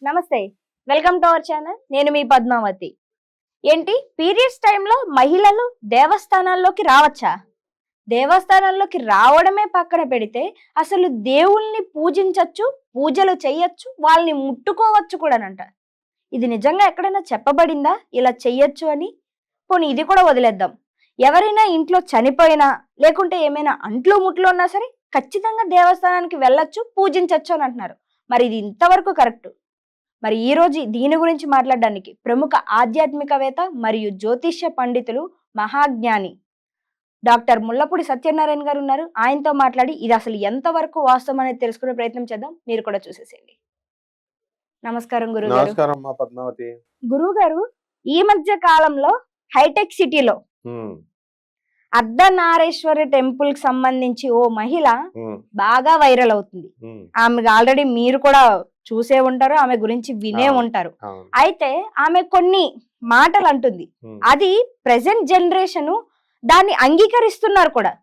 నమస్తే. Welcome to our channel. నేను మీ పద్మావతి. ఏంటి పీరియడ్స్ టైంలో మహిళలు దేవస్థానాల్లోకి రావచ్చా? దేవస్థానాల్లోకి రావడమే పక్కన పెడితే అసలు దేవుళ్ళని పూజించొచ్చు, పూజలు చెయ్యొచ్చు, వాళ్ళని ముట్టుకోవచ్చు కూడానంట. ఇది నిజంగా ఎక్కడైనా చెప్పబడిందా ఇలా చెయ్యొచ్చు అని? పోనీ ఇది కూడా వదిలేద్దాం. ఎవరైనా ఇంట్లో చనిపోయినా లేకుంటే ఏమైనా అంట్లు ముట్లు ఉన్నా సరే ఖచ్చితంగా దేవస్థానానికి వెళ్ళొచ్చు, పూజించొచ్చు అని అంటున్నారు. మరి ఇది ఇంతవరకు కరెక్ట్? మరి ఈ రోజు దీని గురించి మాట్లాడడానికి ప్రముఖ ఆధ్యాత్మికవేత్త మరియు జ్యోతిష్య పండితులు, మహాజ్ఞాని డాక్టర్ ముల్లపూడి సత్యనారాయణ గారు ఉన్నారు. ఆయనతో మాట్లాడి ఇది అసలు ఎంతవరకు వాస్తవం అనేది తెలుసుకునే ప్రయత్నం చేద్దాం. మీరు కూడా చూసేసేయండి. నమస్కారం గురుగారు. నమస్కారం అమ్మా పద్మావతి. గురుగారు, ఈ మధ్య కాలంలో హైటెక్ సిటీలో అర్ధనారేశ్వరి టెంపుల్ కి సంబంధించి ఓ మహిళ బాగా వైరల్ అవుతుంది. ఆమె ఆల్రెడీ మీరు కూడా చూసే ఉంటారు, ఆమె గురించి వినే ఉంటారు. అయితే ఆమె కొన్ని మాటలు అంటుంది. అది ప్రెసెంట్ జనరేషన్ దాన్ని అంగీకరిస్తున్నారు కూడా.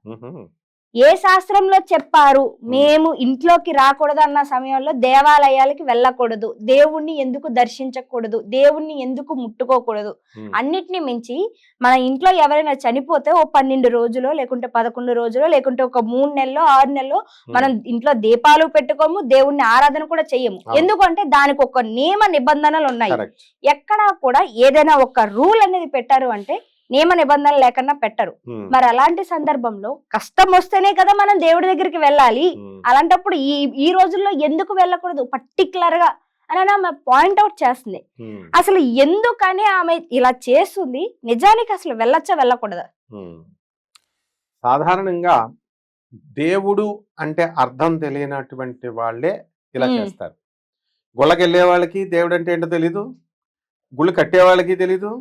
ఏ శాస్త్రంలో చెప్పారు మేము ఇంట్లోకి రాకూడదు అన్న సమయంలో దేవాలయాలకి వెళ్ళకూడదు, దేవుణ్ణి ఎందుకు దర్శించకూడదు, దేవుణ్ణి ఎందుకు ముట్టుకోకూడదు, అన్నిటిని మించి మన ఇంట్లో ఎవరైనా చనిపోతే ఓ 12 రోజులో లేకుంటే 11 రోజులో లేకుంటే ఒక 3 నెలలో 6 నెలలో మనం ఇంట్లో దీపాలు పెట్టుకోము, దేవుణ్ణి ఆరాధన కూడా చెయ్యము. ఎందుకంటే దానికి ఒక నియమ నిబంధనలు ఉన్నాయి. ఎక్కడా కూడా ఏదైనా ఒక రూల్ అనేది పెట్టారు అంటే నియమ నిబంధనలు లేకుండా పెట్టరు. మరి అలాంటి సందర్భంలో కష్టం వస్తేనే కదా మనం దేవుడి దగ్గరికి వెళ్ళాలి. అలాంటప్పుడు ఈ రోజుల్లో ఎందుకు వెళ్ళకూడదు పర్టికులర్ గా అని ఆమె పాయింట్ అవుట్ చేస్తుంది. అసలు ఎందుకని ఆమె ఇలా చేస్తుంది? నిజానికి అసలు వెళ్ళచ్చా వెళ్ళకూడదా? సాధారణంగా దేవుడు అంటే అర్థం తెలియనటువంటి వాళ్ళే ఇలా చేస్తారు. గుళ్ళకి వెళ్ళే వాళ్ళకి దేవుడు అంటే ఏంటో తెలీదు, గుళ్ళు కట్టే వాళ్ళకి తెలీదు.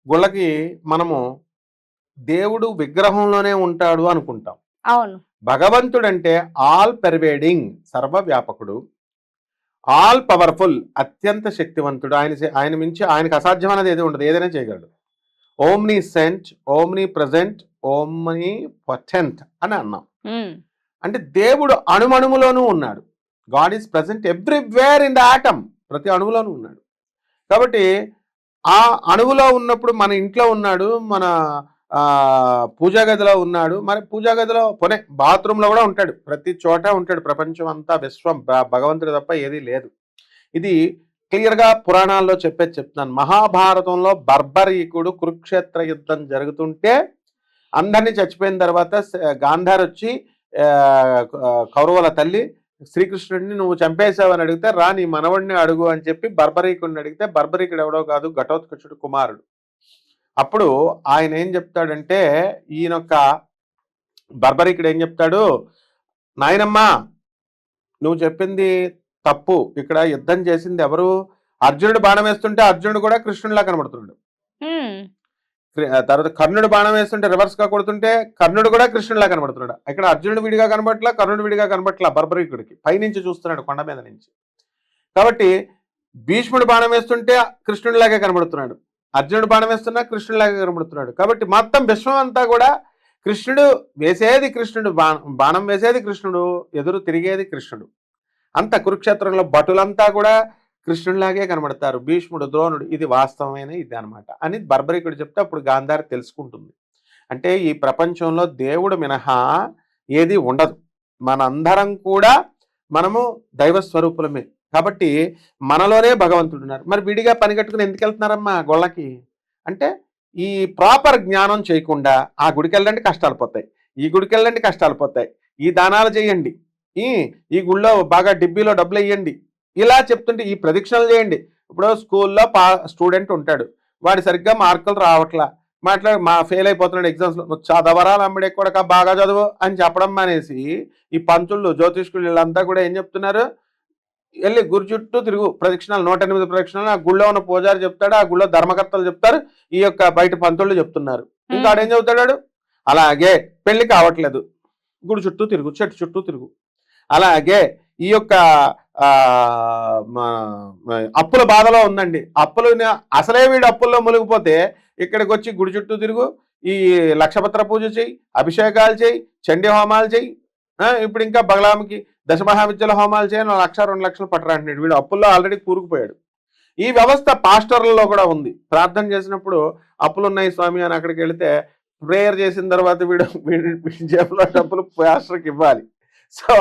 గుళ్ళకి మనము దేవుడు విగ్రహంలోనే ఉంటాడు అనుకుంటాం. అవును. భగవంతుడు అంటే ఆల్ పెర్వేడింగ్, సర్వవ్యాపకుడు, ఆల్ పవర్ఫుల్, అత్యంత శక్తివంతుడు. ఆయన మించి ఆయనకు అసాధ్యం అనేది ఏది ఉండదు, ఏదైనా చేయగలడు. Omniscient, omnipresent, omnipotent అని అన్నాం. అంటే దేవుడు అణుమణువులోనూ ఉన్నాడు. God is present everywhere in the atom, ప్రతి అణువులోనూ ఉన్నాడు. కాబట్టి ఆ అణువులో ఉన్నప్పుడు మన ఇంట్లో ఉన్నాడు, మన పూజా గదిలో ఉన్నాడు, మరి పూజా గదిలో పోనే బాత్రూంలో కూడా ఉంటాడు, ప్రతి చోట ఉంటాడు. ప్రపంచం అంతా విశ్వం భగవంతుడు తప్ప ఏదీ లేదు. ఇది క్లియర్గా పురాణాల్లో చెప్తున్నాను. మహాభారతంలో బర్బరీకుడు కురుక్షేత్ర యుద్ధం జరుగుతుంటే అందరినీ చచ్చిపోయిన తర్వాత గాంధార్ వచ్చి కౌరవుల తల్లి శ్రీకృష్ణుడిని నువ్వు చంపేశావని అడిగితే రా నీ మనవడిని అడుగు అని చెప్పి బర్బరీకుడిని అడిగితే బర్బరీకుడు ఎవడో కాదు, ఘటోత్కచుడు కుమారుడు. అప్పుడు ఆయన ఏం చెప్తాడంటే, ఈయనొక్క బర్బరీకుడు ఏం చెప్తాడు, నాయనమ్మా నువ్వు చెప్పింది తప్పు, ఇక్కడ యుద్ధం చేసింది ఎవరు? అర్జునుడు బాణం వేస్తుంటే అర్జునుడు కూడా కృష్ణుడిలా కనబడుతున్నాడు. తర్వాత కర్ణుడు బాణం వేస్తుంటే రివర్స్ గా కొడుతుంటే కర్ణుడు కూడా కృష్ణుడిలా కనబడుతున్నాడు. ఇక్కడ అర్జునుడు విడిగా కనబట్లా, కర్ణుడు విడిగా కనబట్లా, బర్బరీకుడికి పైనుంచి చూస్తున్నాడు కొండ మీద నుంచి. కాబట్టి భీష్ముడు బాణం వేస్తుంటే కృష్ణుడిలాగే కనబడుతున్నాడు, అర్జునుడు బాణం వేస్తున్నా కృష్ణుడిలాగే కనబడుతున్నాడు. కాబట్టి మొత్తం విశ్వం అంతా కూడా కృష్ణుడు వేసేది కృష్ణుడు, బాణం వేసేది కృష్ణుడు, ఎదురు తిరిగేది కృష్ణుడు. అంత కురుక్షేత్రంలో భటులంతా కూడా కృష్ణుడిలాగే కనబడతారు, భీష్ముడు, ద్రోణుడు. ఇది వాస్తవమైన ఇది అనమాట అని బర్బరీకుడు చెప్తే అప్పుడు గాంధారి తెలుసుకుంటుంది. అంటే ఈ ప్రపంచంలో దేవుడు మినహా ఏది ఉండదు, మనందరం కూడా మనము దైవ స్వరూపులమే. కాబట్టి మనలోనే భగవంతుడు ఉన్నారు. మరి విడిగా పని కట్టుకుని ఎందుకు వెళ్తున్నారమ్మా గొళ్ళకి అంటే, ఈ ప్రాపర్ జ్ఞానం చేయకుండా ఆ గుడికి వెళ్ళండి కష్టాలు పోతాయి, ఈ గుడికి వెళ్ళండి కష్టాలు పోతాయి, ఈ దానాలు చేయండి, ఈ గుళ్ళో బాగా డిబ్బీలో డబ్బులు వేయండి, ఇలా చెప్తుంటే ఈ ప్రదక్షిణలు చేయండి. ఇప్పుడు స్కూల్లో స్టూడెంట్ ఉంటాడు, వాడి సరిగ్గా మార్కులు రావట్లా, ఫెయిల్ అయిపోతున్నాడు ఎగ్జామ్స్లో, నువ్వు చదవరా నమ్మిడే కూడా బాగా చదువు అని చెప్పడం మానేసి ఈ పంతుళ్ళు జ్యోతిష్కులు వీళ్ళంతా కూడా ఏం చెప్తున్నారు, వెళ్ళి గురి చుట్టూ తిరుగు ప్రదక్షిణాలు, 108 ప్రదక్షిణాలు. ఆ గుళ్ళో ఉన్న పూజారి చెప్తాడు, ఆ గుళ్ళో ధర్మకర్తలు చెప్తారు, ఈ యొక్క బయట పంతుళ్ళు చెప్తున్నారు. ఇంకా ఆడేం చెబుతాడు, అలాగే పెళ్లి కావట్లేదు గుడి చుట్టూ తిరుగు, చెట్టు చుట్టూ తిరుగు. అలాగే ఈ యొక్క అప్పుల బాధలో ఉందండి, అసలే వీడు అప్పుల్లో మునిగిపోతే ఇక్కడికి వచ్చి గుడి చుట్టూ తిరుగు, ఈ లక్షపత్ర పూజ చేయి, అభిషేకాలు చేయి, చండీ హోమాలు చేయి, ఇప్పుడు ఇంకా బగలాముకి దశమహావిద్యల హోమాలు చేయని 1,00,000 2 లక్షలు పట్టరా అంటున్నాడు. వీడు అప్పుల్లో ఆల్రెడీ కూరుకుపోయాడు. ఈ వ్యవస్థ పాస్టర్లలో కూడా ఉంది. ప్రార్థన చేసినప్పుడు అప్పులు ఉన్నాయి స్వామి అని అక్కడికి వెళితే ప్రేయర్ చేసిన తర్వాత వీడి జేబులో డబ్బులు పాస్టర్కి ఇవ్వాలి. సో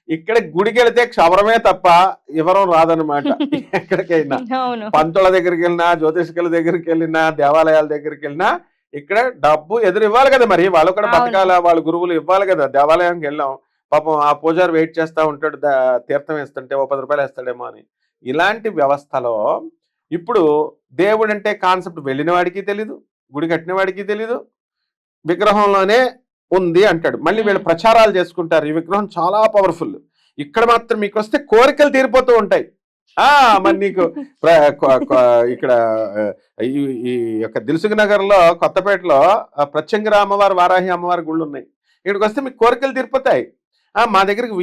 ఇక్కడ గుడికి వెళితే క్షవరమే తప్ప వివరం రాదనమాట. ఎక్కడికైనా పంతుల దగ్గరికి వెళ్ళినా, జ్యోతిష్కుల దగ్గరికి వెళ్ళినా, దేవాలయాల దగ్గరికి వెళ్ళినా ఇక్కడ డబ్బు ఎదురు ఇవ్వాలి కదా. మరి వాళ్ళు కూడా బతకాల, వాళ్ళ గురువులు ఇవ్వాలి కదా. దేవాలయానికి వెళ్ళాం, పాపం ఆ పూజారి వెయిట్ చేస్తూ ఉంటాడు, తీర్థం వేస్తుంటే ఓ 10 రూపాయలు వేస్తాడేమో అని. ఇలాంటి వ్యవస్థలో ఇప్పుడు దేవుడు అంటే కాన్సెప్ట్ వెళ్ళిన వాడికి తెలీదు, గుడి కట్టిన వాడికి తెలీదు, విగ్రహంలోనే ఉంది అంటాడు. మళ్ళీ వీళ్ళు ప్రచారాలు చేసుకుంటారు, ఈ విగ్రహం చాలా పవర్ఫుల్, ఇక్కడ మాత్రం మీకు వస్తే కోరికలు తీరిపోతూ ఉంటాయి. మరి నీకు ఇక్కడ ఈ యొక్క దిల్సుఖ్ నగర్ లో, కొత్తపేటలో ప్రత్యంగిర అమ్మవారు, వారాహి అమ్మవారి గుళ్ళు ఉన్నాయి. ఇక్కడికి వస్తే మీకు కోరికలు తీరిపోతాయి. మా దగ్గరికి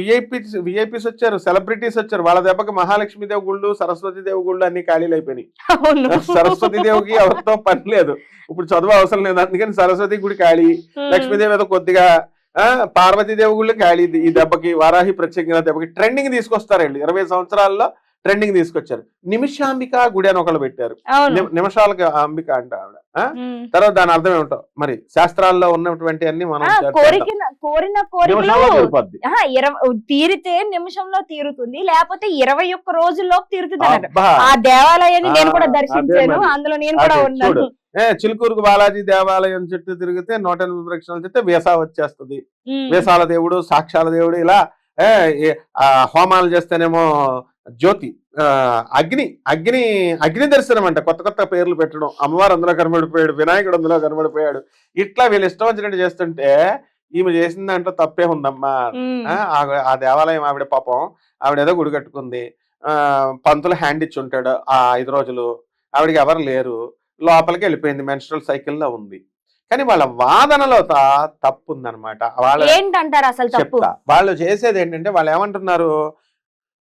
విఐపీస్ వచ్చారు, సెలబ్రిటీస్ వచ్చారు. వాళ్ళ దెబ్బకి మహాలక్ష్మీదేవి గుళ్ళు, సరస్వతీదేవి గుళ్ళు అన్ని ఖాళీలు అయిపోయినాయి. సరస్వతీదేవికి ఎవరితో పని లేదు, ఇప్పుడు చదువు అవసరం లేదు, అందుకని సరస్వతి గుడి ఖాళీ, లక్ష్మీదేవి ఏదో కొద్దిగా, పార్వతీదేవి గుళ్ళు ఖాళీ. ఈ దెబ్బకి వారాహి ప్రత్యేకంగా దెబ్బకి ట్రెండింగ్ తీసుకొస్తారు. 20 సంవత్సరాల్లో ట్రెండింగ్ తీసుకొచ్చారు. నిమిషాంబిక గుడి అని ఒకళ్ళు పెట్టారు, నిమిషాలకి అంబిక అంట ఆవిడ. తర్వాత దాని అర్థం ఏమిటో మరి శాస్త్రాల్లో ఉన్నటువంటి అన్ని మనం కోరిన కోరికలు తీరితే నిమిషంలో తీరుతుంది, లేకపోతే 21 రోజుల్లో తీరుతుంది. ఆ దేవాలయాన్ని నేను కూడా దర్శించాను, అందులో నేను కూడా ఉన్నాను. చిలుకూరుకు బాలాజీ దేవాలయం చుట్టూ తిరిగితే 180 ప్రదక్షిణాలు చెప్తే వేసా వచ్చేస్తుంది. వేసాల దేవుడు, సాక్షాల దేవుడు, ఇలా హోమాలు చేస్తేనేమో జ్యోతి, అగ్ని దర్శనం అంట, కొత్త పేర్లు పెట్టడం. అమ్మవారు అందులో కనబడిపోయాడు, వినాయకుడు అందులో కనబడిపోయాడు. ఇట్లా వీళ్ళు ఇష్టం వచ్చినట్టు చేస్తుంటే ఈమె చేసిన దాంట్లో తప్పే ఉందమ్మా. ఆ దేవాలయం ఆవిడ పాపం, ఆవిడ ఏదో గుడి కట్టుకుంది, పంతులు హ్యాండ్ ఇచ్చి ఉంటాడు ఆ 5 రోజులు, ఆవిడకి ఎవరు లేరు, లోపలికి వెళ్ళిపోయింది, మెన్స్ట్రల్ సైకిల్లో ఉంది. కానీ వాళ్ళ వాదనలో తప్పు ఉందనమాట. ఏంటంటారు అసలు చెప్తా. వాళ్ళు చేసేది ఏంటంటే, వాళ్ళు ఏమంటున్నారు,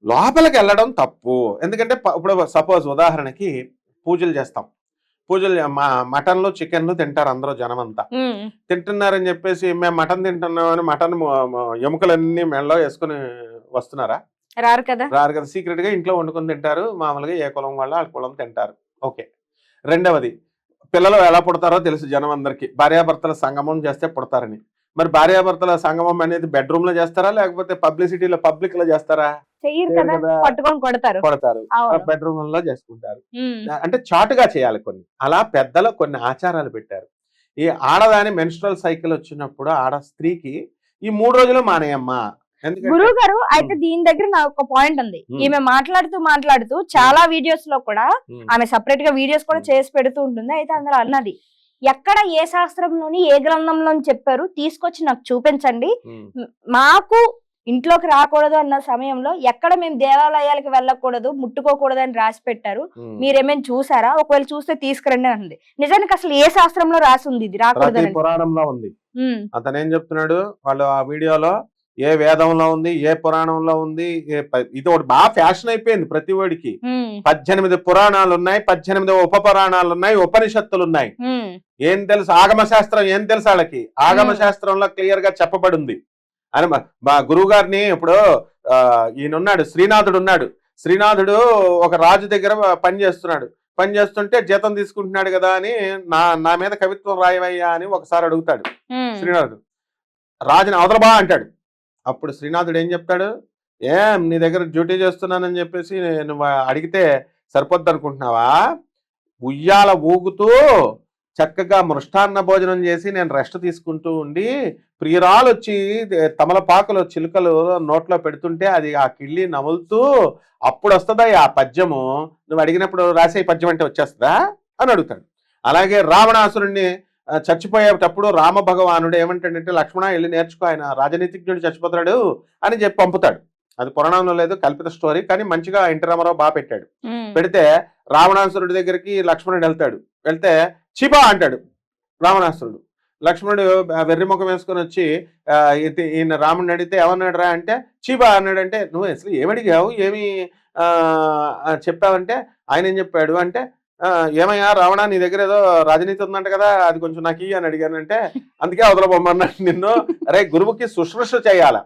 లోపలికి వెళ్ళడం తప్పు. ఎందుకంటే ఇప్పుడు సపోజ్ ఉదాహరణకి పూజలు చేస్తాం, పూజలు మటన్లు చికెన్లు తింటారు అందరూ, జనం అంతా తింటున్నారని చెప్పేసి మేము మటన్ తింటున్నామని మటన్ ఎముకలన్నీ మెడలో వేసుకుని వస్తున్నారా? రారు కదా. సీక్రెట్ గా ఇంట్లో వండుకొని తింటారు. మామూలుగా ఏ కులం వాళ్ళు ఆ కులం తింటారు. ఓకే. రెండవది, పిల్లలు ఎలా పుడతారో తెలుసు జనం అందరికి, భార్యాభర్తల సంగమం చేస్తే పుడతారని. మరి భార్యాభర్తల సంగమం అనేది బెడ్రూమ్ లో చేస్తారా, లేకపోతే పబ్లిసిటీలో పబ్లిక్ లో చేస్తారా? కొడతారు, బెడ్రూమ్ లో చేసుకుంటారు. అంటే చాటుగా చేయాలి కొన్ని. అలా పెద్దలు కొన్ని ఆచారాలు పెట్టారు. ఈ ఆడదాని మెన్స్ట్రల్ సైకిల్ వచ్చినప్పుడు ఆడ స్త్రీకి ఈ 3 రోజులు మానేయమ్మా. గురువు గారు, అయితే దీని దగ్గర నాకు ఒక పాయింట్ ఉంది. ఈమె మాట్లాడుతూ చాలా వీడియోస్ లో కూడా ఆమె సపరేట్ గా వీడియోస్ కూడా చేసి పెడుతూ ఉంటుంది. అయితే అందులో అన్నది, ఎక్కడ ఏ శాస్త్రంలోని ఏ గ్రంథంలో చెప్పారు, తీసుకొచ్చి నాకు చూపించండి, మాకు ఇంట్లోకి రాకూడదు అన్న సమయంలో ఎక్కడ మేము దేవాలయాలకు వెళ్ళకూడదు, ముట్టుకోకూడదు అని రాసి పెట్టారు, మీరేమైనా చూసారా, ఒకవేళ చూస్తే తీసుకురండి అంది. నిజానికి అసలు ఏ శాస్త్రంలో రాసి ఉంది ఇది రాకూడదు? పురాణంలో ఉంది. అతను ఏం చెప్తున్నాడు, వాళ్ళు ఆ వీడియోలో ఏ వేదంలో ఉంది, ఏ పురాణంలో ఉంది, ఇది ఒకటి బాగా ఫ్యాషన్ అయిపోయింది ప్రతి వాడికి. 18 పురాణాలు ఉన్నాయి, 18 ఉప పురాణాలు ఉన్నాయి, ఉపనిషత్తులు ఉన్నాయి. ఏం తెలుసు ఆగమ శాస్త్రం, ఏం తెలుసు వాళ్ళకి? ఆగమ శాస్త్రంలో క్లియర్ గా చెప్పబడి ఉంది అని. మా గురువు గారిని ఇప్పుడు ఈయనున్నాడు, శ్రీనాథుడు ఉన్నాడు. శ్రీనాథుడు ఒక రాజు దగ్గర పని చేస్తుంటే జీతం తీసుకుంటున్నాడు కదా అని, నా మీద కవిత్వం రాయవయ్యా అని ఒకసారి అడుగుతాడు శ్రీనాథుడు. రాజుని అవతలబా అంటాడు. అప్పుడు శ్రీనాథుడు ఏం చెప్తాడు, నీ దగ్గర డ్యూటీ చేస్తున్నానని చెప్పేసి నువ్వు అడిగితే సరిపోద్ది అనుకుంటున్నావా? ఉయ్యాల ఊగుతూ చక్కగా మృష్టాన్న భోజనం చేసి నేను రెస్ట్ తీసుకుంటూ ఉండి, ప్రియురాలు వచ్చి తమలపాకులు చిలుకలు నోట్లో పెడుతుంటే అది ఆ కిళ్ళి నములుతూ అప్పుడు వస్తుందా ఆ పద్యము, నువ్వు అడిగినప్పుడు రాసే పద్యం అంటే వచ్చేస్తుందా అని అడుగుతాడు. అలాగే రావణాసురుణ్ణి చచ్చిపోయేటప్పుడు రామ భగవానుడు ఏమంటాడంటే, లక్ష్మణ వెళ్ళి నేర్చుకో, ఆయన రాజనీతిజ్ఞుడు చచ్చిపోతాడు అని చెప్పి పంపుతాడు. అది పురాణంలో లేదు, కల్పిత స్టోరీ, కానీ మంచిగా ఎన్టీ రామారావు బాగా పెట్టాడు. పెడితే రావణాసురుడి దగ్గరికి లక్ష్మణుడు వెళ్తే చిబా అంటాడు రావణాసురుడు. లక్ష్మణుడు వెర్రిముఖం వేసుకొని వచ్చి ఈయన రాముడిని అడిగితే ఏమన్నాడు రా అంటే చిబా అన్నాడంటే, నువ్వు అసలు ఏమడిగావు, ఏమి చెప్పావంటే ఆయన ఏం చెప్పాడు అంటే, ఏమయ్యా రావణ, నీ దగ్గర ఏదో రాజనీతి ఉందంట కదా, అది కొంచెం నాకు అని అడిగానంటే, అందుకే అవతల బొమ్మన్నాడు నిన్ను. అరే గురువుకి శుశ్రూష చేయాల,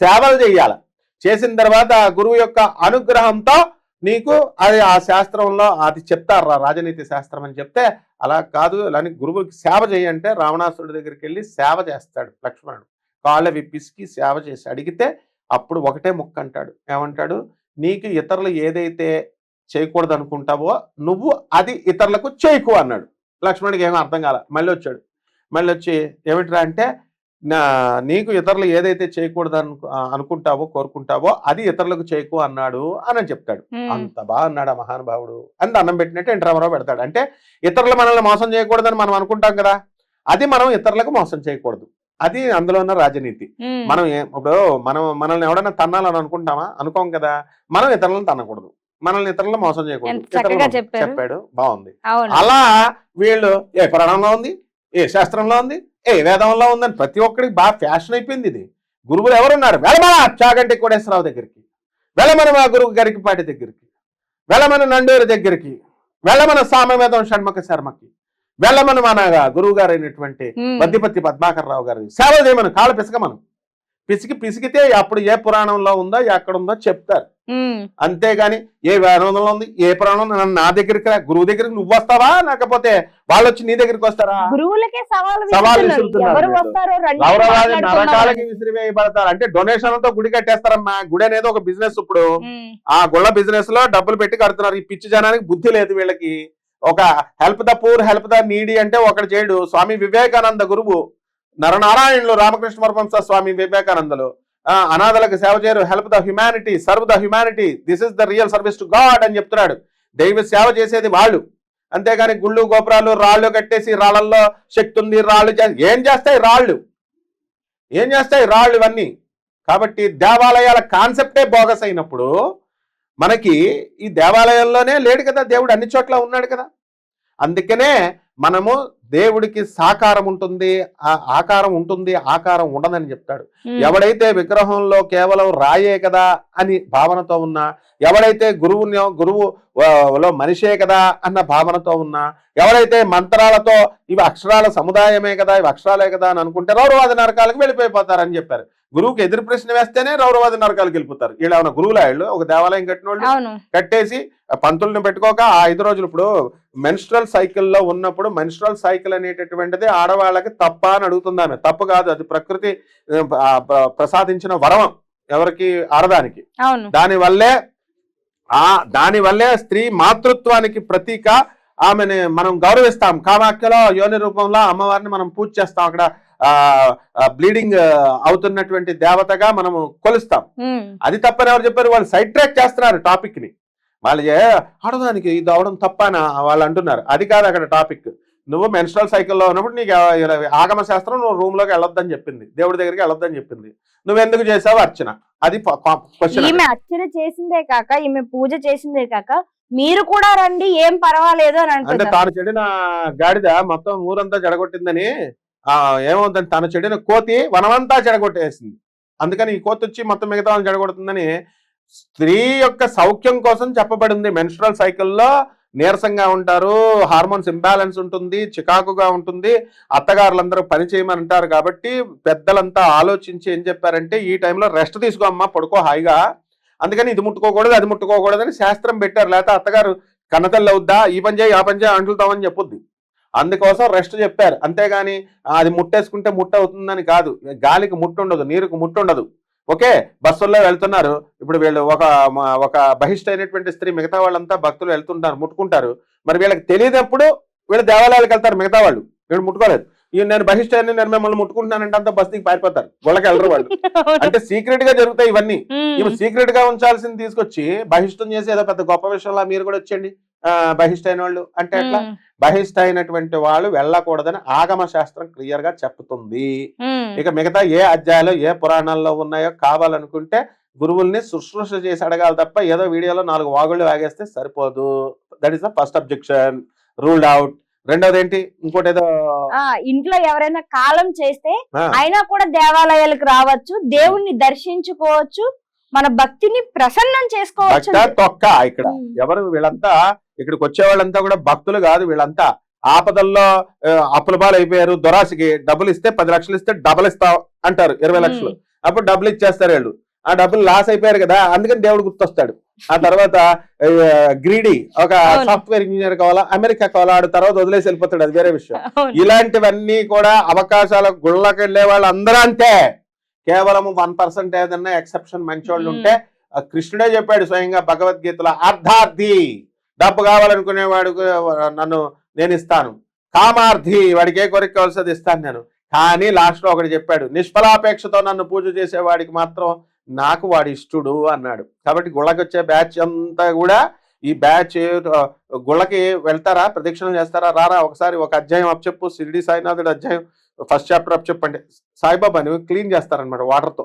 సేవలు చెయ్యాలి. చేసిన తర్వాత ఆ గురువు యొక్క అనుగ్రహంతో నీకు అది ఆ శాస్త్రంలో అది చెప్తారు, రాజనీతి శాస్త్రం అని చెప్తే అలా కాదు, అలాని గురువుకి సేవ చేయంటే రావణాసురుడి దగ్గరికి వెళ్ళి సేవ చేస్తాడు లక్ష్మణుడు. కాళ్ళ విప్పిసికి సేవ చేసి అడిగితే అప్పుడు ఒకటే ముక్క అంటాడు, ఏమంటాడు, నీకు ఇతరులు ఏదైతే చేయకూడదు అనుకుంటావో నువ్వు అది ఇతరులకు చేయకు అన్నాడు. లక్ష్మణుడికి ఏమీ అర్థం కాల. మళ్ళీ వచ్చాడు, మళ్ళీ వచ్చి ఏమిట్రా అంటే, నీకు ఇతరులు ఏదైతే చేయకూడదు అనుకుంటావో కోరుకుంటావో అది ఇతరులకు చేయకు అన్నాడు అని చెప్తాడు. అంత బాగా అన్నాడు ఆ మహానుభావుడు అని అన్నం పెట్టినట్టు ఎన్టీరామారావు పెడతాడు. అంటే ఇతరులు మనల్ని మోసం చేయకూడదని మనం అనుకుంటాం కదా, అది మనం ఇతరులకు మోసం చేయకూడదు, అది అందులో ఉన్న రాజనీతి. మనం ఇప్పుడు మనల్ని ఎవడైనా తన్నాలని అనుకుంటామా? అనుకోం కదా. మనం ఇతరులను తన్నకూడదు, మనల్ని ఇతరులను మోసం చేయకూడదు. చెప్పాడు, బాగుంది. అలా వీళ్ళు ఏ పురాణంలో ఉంది, ఏ శాస్త్రంలో ఉంది, ఏ వేదంలో ఉందని ప్రతి ఒక్కరికి బాగా ఫ్యాషన్ అయిపోయింది ఇది. గురువులు ఎవరున్నారు? వెళ్ళమన చాగంటి కోటేశ్వరరావు దగ్గరికి, వెళ్ళమన మా గురువు గరికిపాటి దగ్గరికి, వెళ్ళమన నండూరి దగ్గరికి, వెళ్ళమన సామవేదం షణ్ముఖ శర్మకి, వెళ్ళమని మన గురువు గారు అయినటువంటి వద్దిపత్తి పద్మాకర్ రావు గారి సేవ చేయమని కాళ్ళు పిసకమను. పిసికితే అప్పుడు ఏ పురాణంలో ఉందో ఎక్కడ ఉందో చెప్తారు. అంతేగాని ఏ వేదంలో ఉంది, ఏ పురాణం నా దగ్గరికి గురువు దగ్గరికి నువ్వు వస్తావా, లేకపోతే వాళ్ళు వచ్చి నీ దగ్గరికి వస్తారా? గురువులకే సవాల్ విసురుతున్నారు. నరకాలకి విసిరివేయబడతారు. అంటే డొనేషన్లతో గుడి కట్టేస్తారమ్మా. గుడి అనేది ఒక బిజినెస్. ఇప్పుడు ఆ గుళ్ళ బిజినెస్ లో డబ్బులు పెట్టి కడుతున్నారు. ఈ పిచ్చి జనానికి బుద్ధి లేదు వీళ్ళకి. ఒక help the poor, help the needy అంటే ఒకటి చేయడు. స్వామి వివేకానంద గురువు, నరనారాయణులు రామకృష్ణ పరమహంస స్వామి వివేకానందలు అనాథలకు సేవ చేయరు, help the humanity, serve the humanity, this is the real service to God అని చెప్తున్నాడు. దైవ సేవ చేసేది వాళ్ళు. అంతేగాని గుళ్ళు గోపురాలు రాళ్ళు కట్టేసి రాళ్ళల్లో శక్తి ఉంది, రాళ్ళు ఏం చేస్తాయి రాళ్ళు, ఏం చేస్తాయి రాళ్ళు ఇవన్నీ. కాబట్టి దేవాలయాల కాన్సెప్టే బోగస్ అయినప్పుడు మనకి ఈ దేవాలయంలోనే లేడు కదా దేవుడు, అన్ని చోట్ల ఉన్నాడు కదా. అందుకనే మనము దేవుడికి సాకారం ఉంటుంది, ఆకారం ఉంటుంది, ఆకారం ఉండదని చెప్తాడు. ఎవడైతే విగ్రహంలో కేవలం రాయే కదా అని భావనతో ఉన్నా, ఎవడైతే గురువులో మనిషే కదా అన్న భావనతో ఉన్నా, ఎవరైతే మంత్రాలతో ఇవి అక్షరాల సముదాయమే కదా, ఇవి అక్షరాలే కదా అని అనుకుంటే రౌరవాది నరకాలకు వెళ్ళిపోతారని చెప్పారు. గురువుకి ఎదురు ప్రశ్న వేస్తేనే రౌరవాది నరకాలకు వెళ్ళిపోతారు. వీళ్ళు ఏమైనా గురువులా? వీళ్ళు ఒక దేవాలయం కట్టిన వాళ్ళు కట్టేసి పంతులను పెట్టుకోక ఆ 5 రోజులు. ఇప్పుడు మెన్స్ట్రల్ సైకిల్లో ఉన్నప్పుడు మెన్స్ట్రల్ సైకిల్ అనేటటువంటిది ఆడవాళ్ళకి తప్ప అని అడుగుతుంది ఆమె. తప్పు కాదు, అది ప్రకృతి ప్రసాదించిన వరం ఎవరికి? ఆడదానికి. దానివల్లే స్త్రీ మాతృత్వానికి ప్రతీక. ఆమెని మనం గౌరవిస్తాం. కామాఖ్యలో యోని రూపంలో అమ్మవారిని మనం పూజ చేస్తాం. అక్కడ బ్లీడింగ్ అవుతున్నటువంటి దేవతగా మనము కొలుస్తాం. అది తప్పని ఎవరు చెప్పారు? వాళ్ళు సైడ్ ట్రాక్ చేస్తున్నారు టాపిక్ ని. వాళ్ళు ఆడదానికి ఇది అవడం తప్పని వాళ్ళు అంటున్నారు. అది కాదు అక్కడ టాపిక్. నువ్వు మెన్స్ట్రల్ సైకిల్లో ఉన్నప్పుడు నీకు ఆగమ శాస్త్రం నువ్వు రూమ్ లోకి వెళ్ళొద్దని చెప్పింది, దేవుడి దగ్గరికి వెళ్ళొద్దని చెప్పింది. నువ్వెందుకు చేసావు అర్చన? అది క్వశ్చన్. ఈమె అర్చన చేసిందే కాక, ఈమె పూజ చేసిందే కాక మీరు కూడా రండి ఏం పర్వాలేదు అని అంటే తాను చెడిన గాడిద మొత్తం ఊరంతా చెడగొట్టిందని ఏమవుతుంది, తను చెడిన కోతి వనమంతా చెడగొట్టేసింది. అందుకని ఈ కోతి వచ్చి మొత్తం మిగతా వాళ్ళని చెడగొడుతుందని స్త్రీ యొక్క సౌఖ్యం కోసం చెప్పబడింది. మెన్స్ట్రల్ సైకిల్లో నీరసంగా ఉంటారు, హార్మోన్స్ ఇంబ్యాలెన్స్ ఉంటుంది, చికాకుగా ఉంటుంది, అత్తగారులందరూ పని చేయమని అంటారు. కాబట్టి పెద్దలంతా ఆలోచించి ఏం చెప్పారంటే, ఈ టైంలో రెస్ట్ తీసుకో అమ్మా, పడుకో హాయిగా, అందుకని ఇది ముట్టుకోకూడదు అది ముట్టుకోకూడదని శాస్త్రం పెట్టారు. లేకపోతే అత్తగారు కన్నతల్లి అవుద్దా, ఈ పని చేయి ఆ పని చేయి అంటుతామని చెప్పుద్ది. అందుకోసం రెస్ట్ చెప్పారు. అంతేగాని అది ముట్టేసుకుంటే ముట్ట అవుతుందని కాదు. గాలికి ముట్టుండదు, నీరుకు ముట్టుండదు. ఓకే, బస్సుల్లో వెళ్తున్నారు. ఇప్పుడు వీళ్ళు ఒక బహిష్ట అయినటువంటి స్త్రీ, మిగతా వాళ్ళంతా భక్తులు వెళ్తుంటారు, ముట్టుకుంటారు. మరి వీళ్ళకి తెలియనప్పుడు వీళ్ళు దేవాలయాలకు వెళ్తారు, మిగతా వాళ్ళు వీళ్ళు ముట్టుకోలేదు. నేను బహిష్టాన్ని నేను మిమ్మల్ని ముట్టుకుంటున్నానంటే అంతా బస్ దిగి పారిపోతారు, వాళ్ళకి వెళ్ళరు వాళ్ళు. అంటే సీక్రెట్ గా జరుగుతాయి ఇవన్నీ. ఇవి సీక్రెట్ గా ఉంచాల్సింది తీసుకొచ్చి బహిష్టం చేసి ఏదో పెద్ద గొప్ప విషయంలో మీరు కూడా వచ్చేయండి బహిష్ట అయిన వాళ్ళు అంటే ఎట్లా? బహిష్ట అయినటువంటి వాళ్ళు వెళ్ళకూడదని ఆగమ శాస్త్రం క్లియర్ గా చెప్తుంది. ఇక మిగతా ఏ అధ్యాయాలు ఏ పురాణాల్లో ఉన్నాయో కావాలనుకుంటే గురువుల్ని శుశ్రూష చేసి అడగాలి తప్ప ఏదో వీడియోలో 4 వాగుళ్ళు వాగేస్తే సరిపోదు. That is the first objection, ruled out. రెండోది ఏంటి, ఇంకోటి ఏదో ఇంట్లో ఎవరైనా కాలం చేస్తే అయినా కూడా దేవాలయాలకు రావచ్చు, దేవుణ్ణి దర్శించుకోవచ్చు, మన భక్తిని ప్రసన్నం చేసుకోవచ్చు. తొక్క ఇక్కడ ఎవరు వీళ్ళంతా, ఇక్కడికి వచ్చే వాళ్ళంతా కూడా భక్తులు కాదు. వీళ్ళంతా ఆపదల్లో అప్పుల పాలు అయిపోయారు. దొరాసికి డబ్బులు ఇస్తే 10 లక్షలు ఇస్తే డబల్ ఇస్తావు అంటారు, 20 లక్షలు. అప్పుడు డబ్బులు ఇచ్చేస్తారు వీళ్ళు. ఆ డబ్బులు లాస్ అయిపోయారు కదా, అందుకని దేవుడు గుర్తొస్తాడు. ఆ తర్వాత గ్రీడీ ఒక అవును. సాఫ్ట్వేర్ ఇంజనీర్ కావాలా, అమెరికా కావాలా, ఆడు తర్వాత వదిలేసి వెళ్ళిపోతాడు, అది వేరే విషయం. అవును. ఇలాంటివన్నీ కూడా అవకాశాల గుళ్ళకి వెళ్ళే వాళ్ళు అందరూ అంతే. కేవలం 1% ఏదన్నా ఎక్సెప్షన్ మంచోళ్ళు ఉంటే, కృష్ణుడే చెప్పాడు స్వయంగా భగవద్గీతలో, అర్ధార్థి డబ్బు కావాలనుకునేవాడు నన్ను నేను ఇస్తాను, కామార్థి వాడికి ఏ కోరిక కావాల్సి ఇస్తాను నేను. కానీ లాస్ట్ లో ఒకటి చెప్పాడు, నిష్ఫలాపేక్షతో నన్ను పూజ చేసేవాడికి మాత్రం నాకు వాడి ఇష్టడు అన్నాడు. కాబట్టి గుళ్ళకి వచ్చే బ్యాచ్ అంతా కూడా ఈ బ్యాచ్ గుళ్ళకి వెళ్తారా, ప్రదక్షిణలు చేస్తారా, రారా ఒకసారి ఒక అధ్యాయం అప్పచెప్పు, షిరిడి సాయినాథుడు అధ్యాయం ఫస్ట్ చాప్టర్ అప్పచెప్పండి, సాయిబాబాని క్లీన్ చేస్తారనమాట వాటర్తో,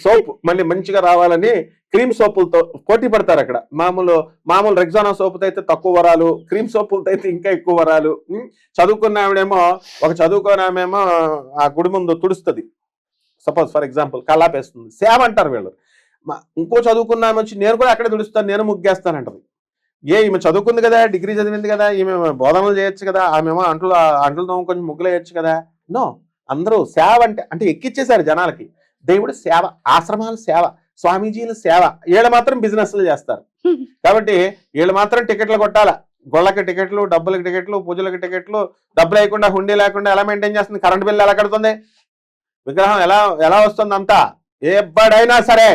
సోప్ మళ్ళీ మంచిగా రావాలని క్రీమ్ సోపులతో పోటీ పడతారు అక్కడ. మామూలు రెగ్జానా సోపుతో అయితే తక్కువ వరాలు, క్రీమ్ సోపులతో అయితే ఇంకా ఎక్కువ వరాలు. చదువుకున్న ఆవిడేమో చదువుకున్న ఆమెమో ఆ గుడి ముందు తుడుస్తుంది, సపోజ్ ఫర్ ఎగ్జాంపుల్ కల్లాపేస్తుంది, సేవ అంటారు వీళ్ళు. ఇంకో చదువుకున్న ఆమె వచ్చి నేను కూడా అక్కడే తుడుస్తాను, నేను ముగ్గేస్తానంటది. ఈమె చదువుకుంది కదా, డిగ్రీ చదివింది కదా, ఈమె బోధనలు చేయొచ్చు కదా, ఆమెమో అంట్లతో కొంచెం ముగ్గులు వేయచ్చు కదా. నో, అందరూ సేవ అంటే ఎక్కిచ్చేశారు జనాలకి. దేవుడు సేవ, ఆశ్రమాల సేవ, స్వామీజీల సేవ, వీళ్ళు మాత్రం బిజినెస్లు చేస్తారు. కాబట్టి వీళ్ళు మాత్రం టికెట్లు కొట్టాలా, గొళ్ళకి టికెట్లు, డబ్బులకి టికెట్లు, పూజలకి టికెట్లు, డబ్బులు లేకుండా హుండీ లేకుండా ఎలా మెయింటైన్ చేస్తుంది, కరెంట్ బిల్లు ఎలా కడుతుంది, విగ్రహం ఎలా వస్తుంది, అంతా ఎప్పుడైనా సరే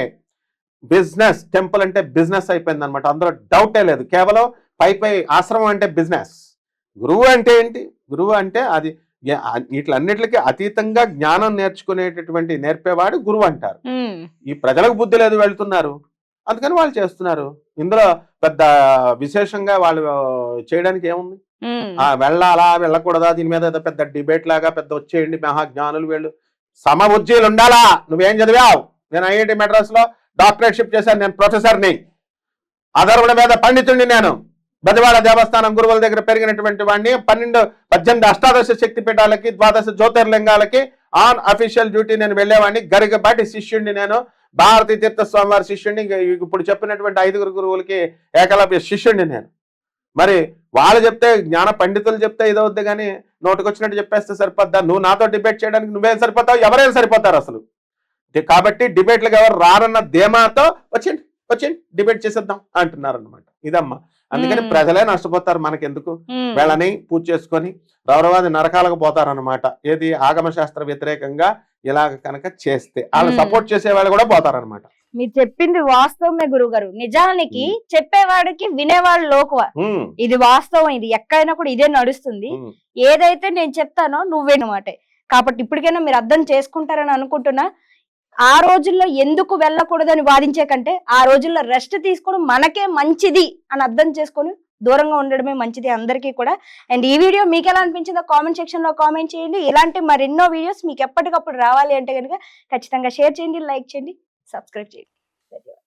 బిజినెస్. టెంపుల్ అంటే బిజినెస్ అయిపోయింది అనమాట, అందులో డౌటే లేదు. కేవలం పై ఆశ్రమం అంటే బిజినెస్. గురువు అంటే ఏంటి, గురువు అంటే అది వీటిలన్నిటికీ అతీతంగా జ్ఞానం నేర్పేవాడు గురువు అంటారు. ఈ ప్రజలకు బుద్ధి లేదు, వెళ్తున్నారు, అందుకని వాళ్ళు చేస్తున్నారు. ఇందులో పెద్ద విశేషంగా వాళ్ళు చేయడానికి ఏముంది, వెళ్ళాలా వెళ్ళకూడదా, దీని మీద పెద్ద డిబేట్ లాగా పెద్ద వచ్చేయండి మహాజ్ఞానులు వీళ్ళు. సమబుజ్జీలు ఉండాలా. నువ్వేం చదివావు, నేను ఐఐటి మెడ్రాస్ లో డాక్టరేట్షిప్ చేశాను, నేను ప్రొఫెసర్ని, అధర్వుల మీద పండితుడిని, నేను బెజవాడ దేవస్థానం గురువుల దగ్గర పెరిగినటువంటి వాడిని, 18 అష్టాదశ శక్తి పీఠాలకి, 12 జ్యోతిర్లింగాలకి ఆన్ అఫీషియల్ డ్యూటీ నేను వెళ్ళేవాడిని, గరికపాటి శిష్యుడిని నేను, భారతీ తీర్థస్వామి వారి శిష్యుడిని, ఇప్పుడు చెప్పినటువంటి 5 గురువులకి ఏకలవ్య శిష్యుడిని నేను. మరి వాళ్ళు చెప్తే, జ్ఞాన పండితులు చెప్తే ఇదవుద్ది, కానీ నోటుకొచ్చినట్టు చెప్పేస్తే సరిపోద్దా? నువ్వు నాతో డిబేట్ చేయడానికి నువ్వేం సరిపోతావు, ఎవరైనా సరిపోతారు అసలు. కాబట్టి డిబేట్లకు ఎవరు రారన్న ధీమాతో వచ్చేయండి డిబేట్ చేసేద్దాం అంటున్నారు అనమాట. ఇదమ్మా, అందుకని ప్రజలే నష్టపోతారు, మనకెందుకు. వీళ్ళని పూజ చేసుకొని రౌరవాది నరకాలకు పోతారనమాట. ఏది ఆగమ శాస్త్ర వ్యతిరేకంగా ఇలాగ కనుక చేస్తే వాళ్ళు సపోర్ట్ చేసే వాళ్ళు కూడా పోతారనమాట. మీరు చెప్పింది వాస్తవమే గురుగారు. నిజానికి చెప్పేవాడికి వినేవాడు లోకువ, ఇది వాస్తవం. ఇది ఎక్కడైనా కూడా ఇదే నడుస్తుంది. ఏదైతే నేను చెప్తానో నువ్వేనమాట. కాబట్టి ఇప్పటికైనా మీరు అర్థం చేసుకుంటారని అనుకుంటున్నా. ఆ రోజుల్లో ఎందుకు వెళ్ళకూడదని వాదించే కంటే ఆ రోజుల్లో రెస్ట్ తీసుకోవడం మనకే మంచిది అని అర్థం చేసుకొని దూరంగా ఉండడమే మంచిది అందరికీ కూడా. అండ్ ఈ వీడియో మీకు ఎలా అనిపించిందో కామెంట్ సెక్షన్ లో కామెంట్ చేయండి. ఇలాంటి మరెన్నో వీడియోస్ మీకు ఎప్పటికప్పుడు రావాలి అంటే కనుక ఖచ్చితంగా షేర్ చేయండి, లైక్ చేయండి, సబ్స్క్రైబ్ చేయండి.